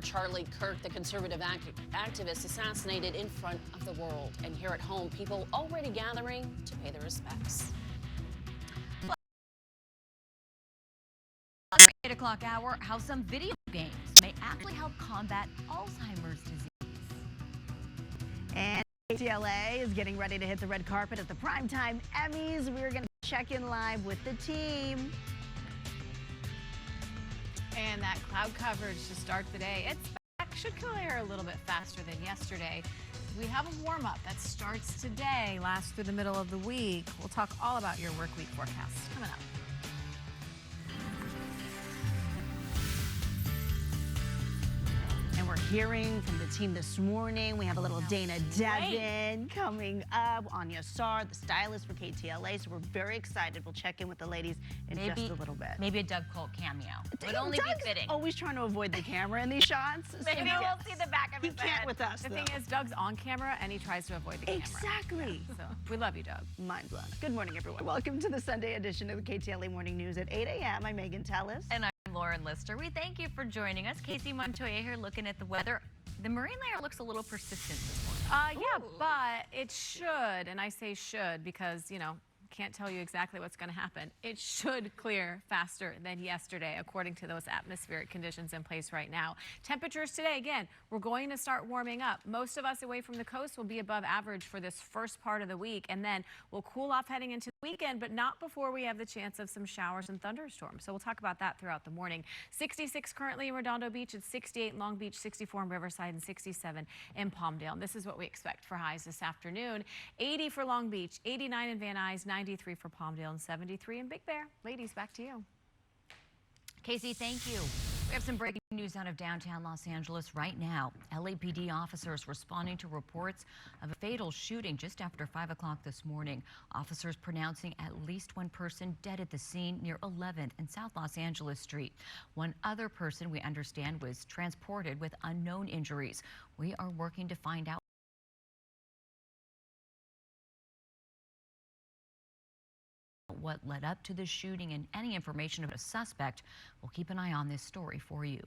Charlie Kirk, the conservative activist assassinated in front of the world. And here at home, people already gathering to pay their respects. 8 o'clock hour, how some video games may actually help combat Alzheimer's disease. And Ktladt is getting ready to hit the red carpet at the Primetime Emmys. We're going to check in live with the team. And that cloud coverage to start the day, it's back. Should clear a little bit faster than yesterday. We have a warm-up that starts today, lasts through the middle of the week. We'll talk all about your work week forecast coming up. And we're hearing from the team this morning. We have a little Dana Devin coming up. Anya Sar, the stylist for Ktladt. So we're very excited. We'll check in with the ladies in just a little bit. Maybe a Doug Colt cameo. Would only be fitting. Always trying to avoid the camera in these shots. Maybe we'll see the back of his head. He can't with us, The thing is, Doug's on camera and he tries to avoid the camera. Exactly. So we love you, Doug. Mind blown. Good morning, everyone. Welcome to the Sunday edition of the Ktladt Morning News at 8 a.m. I'm Megan Tellis. And I'm Lauren Lister. We thank you for joining us. Casey Montoya here looking at the weather. The marine layer looks a little persistent this morning. Yeah, but it should, and I say should because, you know, can't tell you exactly what's going to happen. It should clear faster than yesterday, according to those atmospheric conditions in place right now. Temperatures today, again, we're going to start warming up. Most of us away from the coast will be above average for this first part of the week, and then we'll cool off heading into the weekend, but not before we have the chance of some showers and thunderstorms. So we'll talk about that throughout the morning. 66 currently in Redondo Beach, it's 68 in Long Beach, 64 in Riverside, and 67 in Palmdale. And this is what we expect for highs this afternoon. 80 for Long Beach, 89 in Van Nuys, 93 for Palmdale, and 73 in Big Bear. Ladies, back to you. Casey, thank you. We have some breaking news out of downtown Los Angeles right now. LAPD officers responding to reports of a fatal shooting just after 5 o'clock this morning. Officers pronouncing at least one person dead at the scene near 11th and South Los Angeles Street. One other person, we understand, was transported with unknown injuries. We are working to find out what led up to the shooting and any information of a suspect. We'll keep an eye on this story for you.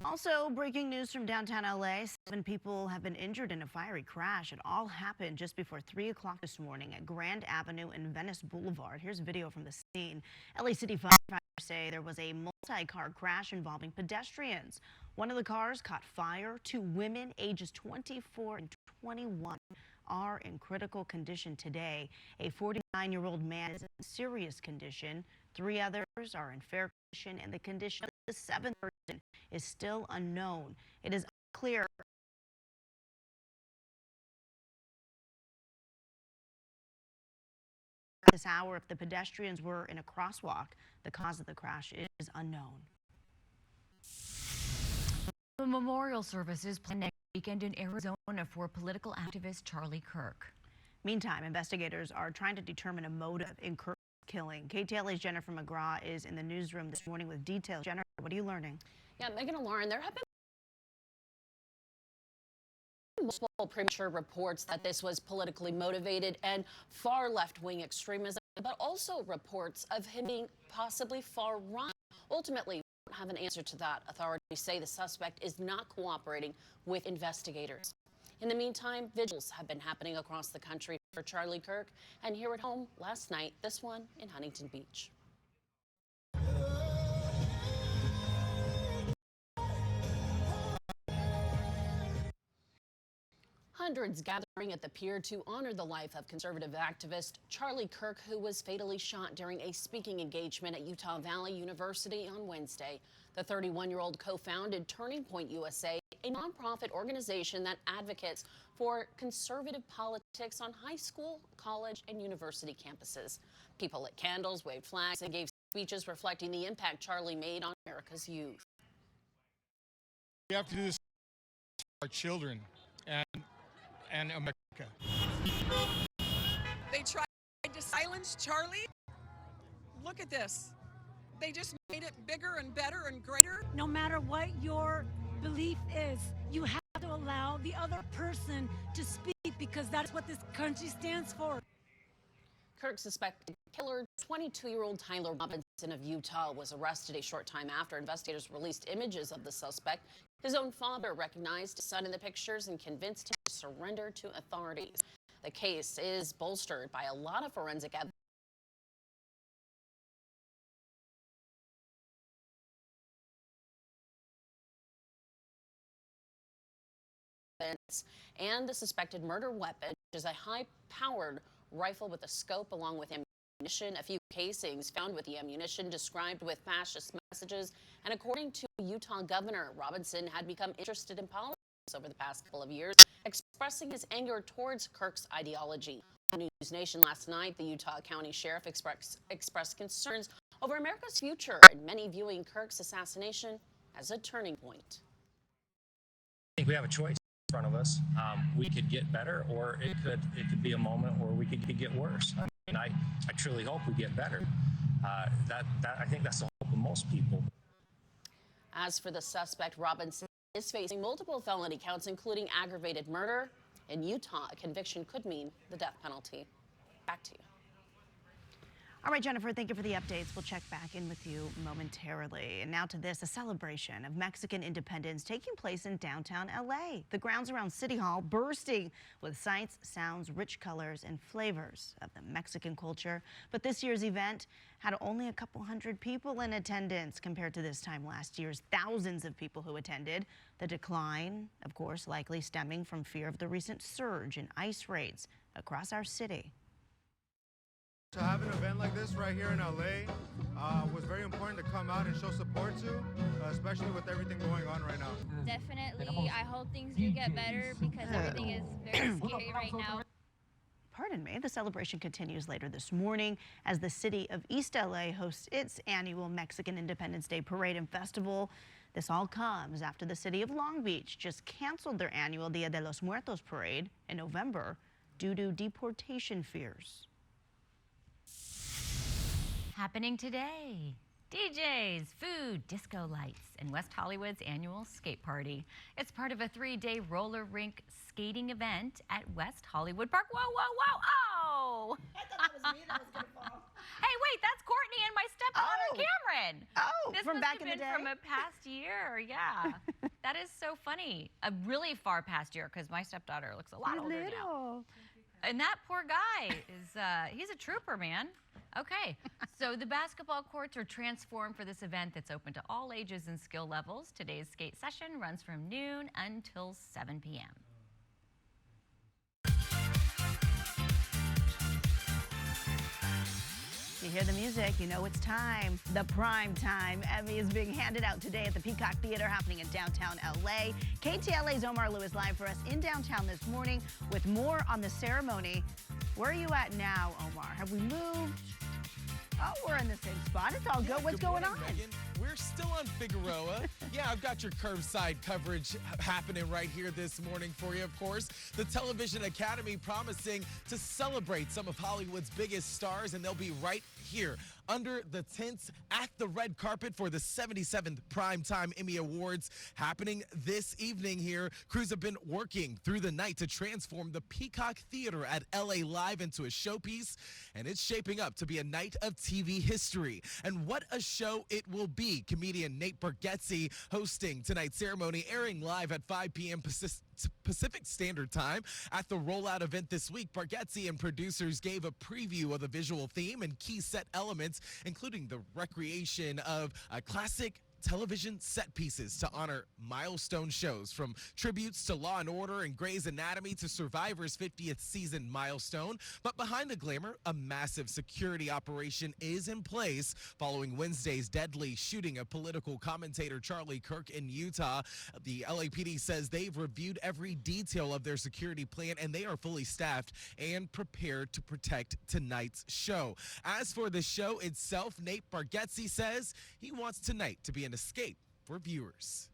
Also, breaking news from downtown LA. 7 people have been injured in a fiery crash. It all happened just before 3 o'clock this morning at Grand Avenue and Venice Boulevard. Here's video from the scene. LA City firefighters say there was a multi-car crash involving pedestrians. One of the cars caught fire. 2 women ages 24 and 21 are in critical condition today. A 49-year-old man is in serious condition. 3 others are in fair condition, and the condition of the 7th person is still unknown. It is unclear at this hour if the pedestrians were in a crosswalk. The cause of the crash is unknown. The memorial service is planned next weekend in Arizona for political activist Charlie Kirk. Meantime, investigators are trying to determine a motive in Kirk's killing. Ktlat's Jennifer McGraw is in the newsroom this morning with details. Jennifer, what are you learning? Yeah, Megan and Lauren, there have been multiple premature reports that this was politically motivated and far left-wing extremism, but also reports of him being possibly far right. Ultimately, we don't have an answer to that. Authorities say the suspect is not cooperating with investigators. In the meantime, vigils have been happening across the country for Charlie Kirk, and here at home last night, this one in Huntington Beach. Hundreds gathering at the pier to honor the life of conservative activist Charlie Kirk, who was fatally shot during a speaking engagement at Utah Valley University on Wednesday. The 31-year-old co-founded Turning Point USA, a nonprofit organization that advocates for conservative politics on high school, college, and university campuses. People lit candles, waved flags, and gave speeches reflecting the impact Charlie made on America's youth. We have to do this for our children and America. They tried to silence Charlie. Look at this. They just made it bigger and better and greater. No matter what your belief is, you have to allow the other person to speak because that's what this country stands for. Kirk's suspected killer, 22-year-old Tyler Robinson of Utah, was arrested a short time after investigators released images of the suspect. His own father recognized his son in the pictures and convinced him to surrender to authorities. The case is bolstered by a lot of forensic evidence and the suspected murder weapon, which is a high-powered rifle with a scope along with ammunition. A few casings found with the ammunition described with fascist messages. And according to Utah Governor, Robinson had become interested in politics over the past couple of years, expressing his anger towards Kirk's ideology. On News Nation last night, the Utah County Sheriff expressed concerns over America's future, and many viewing Kirk's assassination as a turning point. I think we have a choice in front of us. We could get better, or it could be a moment where we could get worse. And I truly hope we get better. I think that's the hope of most people. As for the suspect, Robinson is facing multiple felony counts, including aggravated murder. In Utah, a conviction could mean the death penalty. Back to you. All right, Jennifer, thank you for the updates. We'll check back in with you momentarily. And now to this, a celebration of Mexican independence taking place in downtown LA. The grounds around City Hall bursting with sights, sounds, rich colors, and flavors of the Mexican culture. But this year's event had only a couple hundred people in attendance compared to this time last year's thousands of people who attended. The decline, of course, likely stemming from fear of the recent surge in ICE raids across our city. To have an event like this right here in LA was very important to come out and show support to, especially with everything going on right now. Definitely, I hope things do get better because everything is very scary right now. Pardon me. The celebration continues later this morning as the city of East LA hosts its annual Mexican Independence Day Parade and Festival. This all comes after the city of Long Beach just canceled their annual Dia de los Muertos parade in November due to deportation fears. Happening today. DJs, food, disco lights, and West Hollywood's annual skate party. It's part of a 3-day roller rink skating event at West Hollywood Park. Whoa, whoa, whoa, oh! I thought that was me that was going to fall. Hey, wait, that's Courtney and my stepdaughter, Cameron. Oh, this from must back have in the been day? from a past year, yeah. That is so funny. A really far past year, because my stepdaughter looks a lot older now. And that poor guy is, he's a trooper, man. Okay, so the basketball courts are transformed for this event that's open to all ages and skill levels. Today's skate session runs from noon until 7 p.m. You hear the music, you know it's time. The Prime Time Emmy is being handed out today at the Peacock Theater happening in downtown LA. KTLA's Omar Lewis live for us in downtown this morning with more on the ceremony. Where are you at now, Omar? Have we moved? Oh, we're in the same spot. It's all good. What's going on? Megan. We're still on Figueroa. Yeah, I've got your curbside coverage happening right here this morning for you, of course. The Television Academy promising to celebrate some of Hollywood's biggest stars, and they'll be right here under the tents at the red carpet for the 77th Primetime Emmy Awards happening this evening here. Crews have been working through the night to transform the Peacock Theater at LA Live into a showpiece, and it's shaping up to be a night of TV history. And what a show it will be. Comedian Nate Bargatze hosting tonight's ceremony, airing live at 5 p.m. Pacific Standard Time. At the rollout event this week, Bargatze and producers gave a preview of the visual theme and key set elements, including the recreation of a classic television set pieces to honor milestone shows, from tributes to Law & Order and Grey's Anatomy to Survivor's 50th season milestone. But behind the glamour, a massive security operation is in place following Wednesday's deadly shooting of political commentator Charlie Kirk in Utah. The LAPD says they've reviewed every detail of their security plan, and they are fully staffed and prepared to protect tonight's show. As for the show itself, Nate Bargatze says he wants tonight to be an escape for viewers.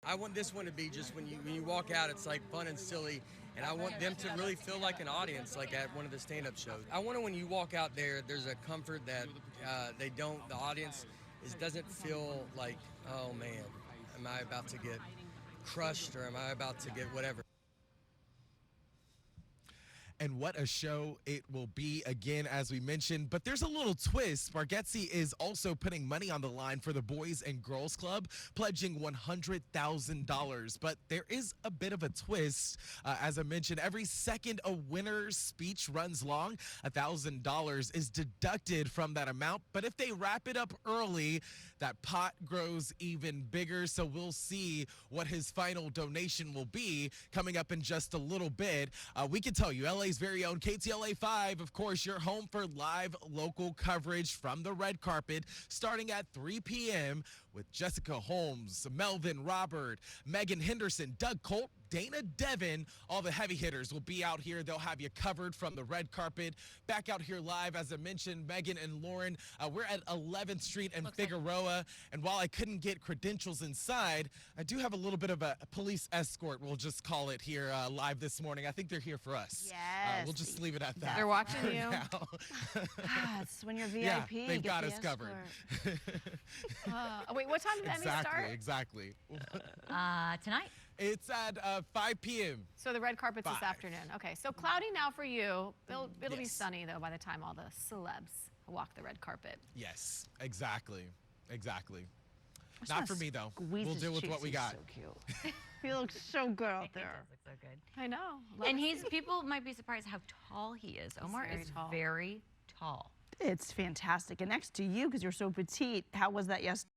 I want this one to be just when you walk out, it's like fun and silly, and I want them to really feel like an audience, like at one of the stand-up shows. I want to, when you walk out there, there's a comfort that the audience doesn't feel like, oh man, am I about to get crushed or am I about to get whatever. And what a show it will be again, as we mentioned. But there's a little twist. Bargetzi is also putting money on the line for the Boys and Girls Club, pledging $100,000. But there is a bit of a twist. As I mentioned, every second a winner's speech runs long, $1,000 is deducted from that amount. But if they wrap it up early, that pot grows even bigger. So we'll see what his final donation will be coming up in just a little bit. We can tell you, LA's very own KTLA 5, of course, your home for live local coverage from the red carpet, starting at 3 p.m. with Jessica Holmes, Melvin Robert, Megan Henderson, Doug Colt, Dana Devin. All the heavy hitters will be out here. They'll have you covered from the red carpet. Back out here live, as I mentioned, Megan and Lauren. We're at 11th Street and Figueroa. And while I couldn't get credentials inside, I do have a little bit of a police escort, we'll just call it, here live this morning. I think they're here for us. Yes. We'll just leave it at that. They're watching you. It's when you're VIP. Yeah, they've got us covered. Wait, what time did Emmy start? Exactly. Tonight. It's at 5 p.m. So the red carpet's this afternoon. Okay, so cloudy now for you. It'll be Yes. sunny, though, by the time all the celebs walk the red carpet. Yes, exactly. just Not wanna for me, though. squeeze We'll his deal with cheeks. what we He's got. So cute. He looks so good out there. Look so good. I know. And people might be surprised how tall he is. Omar very is tall. very tall. It's fantastic. And next to you, because you're so petite, how was that yesterday?